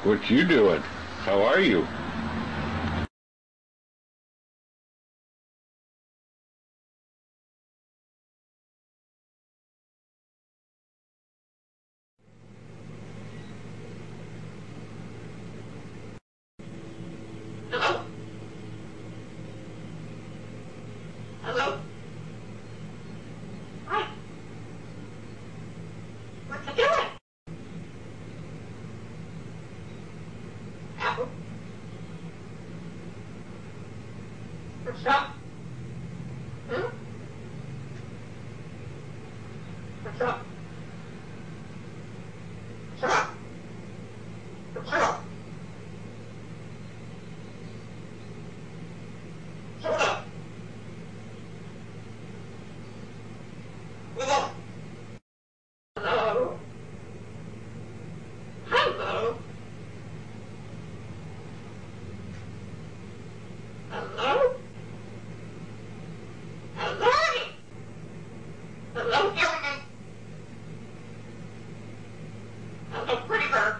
What you doing? How are you? Hello? Hello? Hi. What you doing? Apple? What's up? Hmm? What's up? What's up? What's up? What's up? Hello? Hello? Hello? Hello? Hello? Hello, gentlemen? Hello, pretty bird?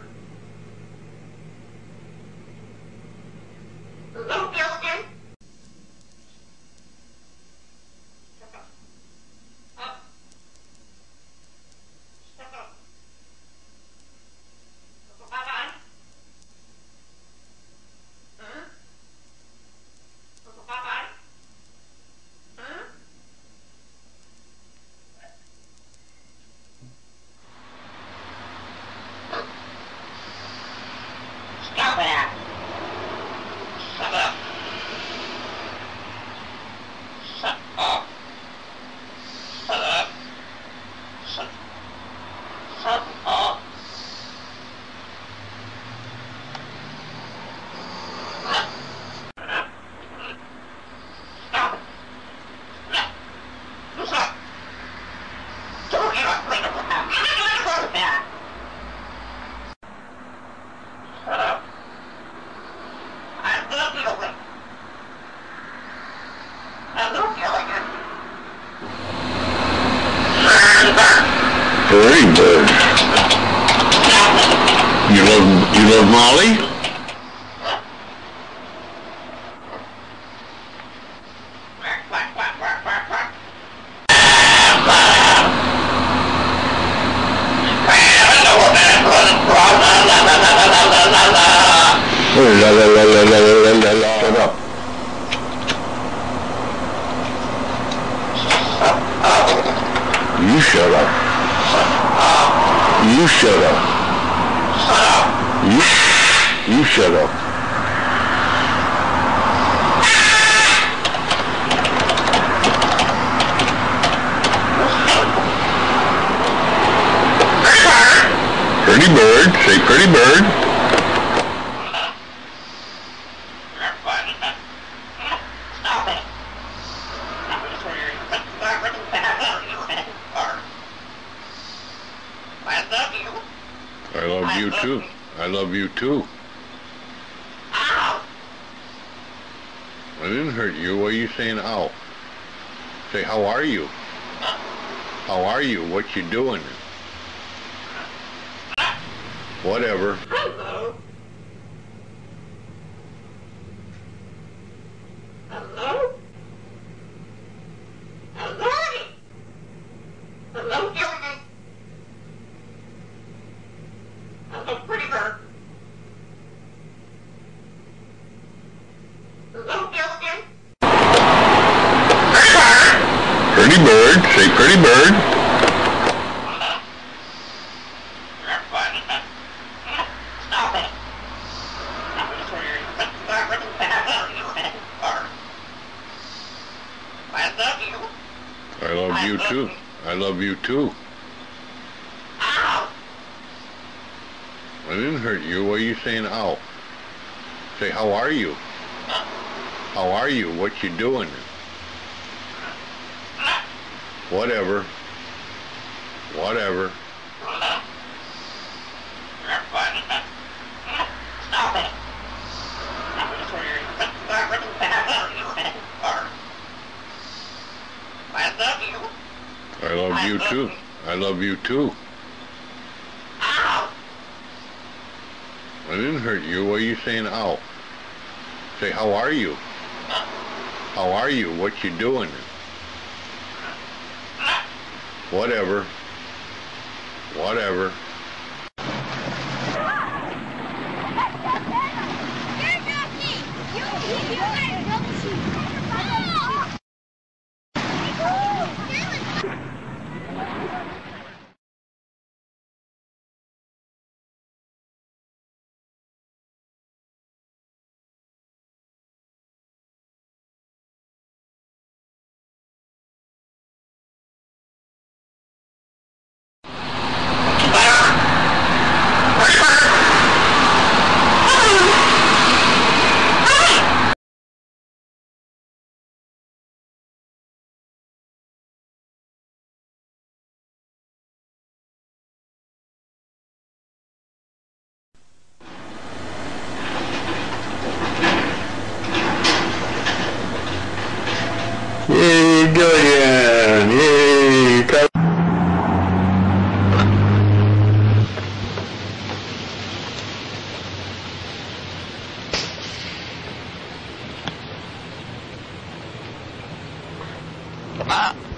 Hello, gentlemen? Step up. Up. Step up. Bye-bye. Huh? Bye-bye. Huh? Stop it. Shut up. Shut up. Shut up. Shut up. Stop it. What's up? Don't get up. Shut up. I love you. I love you. Very good. You love Molly? La la la la la la la la. Shut up. You shut up. You shut up. You shut up. Pretty bird. Say pretty bird. I love you too. I love you too. Ow! I didn't hurt you. What are you saying, ow? Say, how are you? How are you? What you doing? Whatever. Hello? Hello? Hello? Hello, gentlemen? Hello, pretty bird? Hello, gentlemen? Pretty bird. Say pretty bird. Stop it. I love you. I love you too. I love you too. Ow! I didn't hurt you. What are you saying, ow? Say, how are you? How are you? What you doing? Whatever. Whatever. Stop it. I love you too. I love you too. Ow! I didn't hurt you. Why are you saying ow? Say, how are you? How are you? What you doing? Whatever. Whatever. Yay, Dorian! Yay! Come on.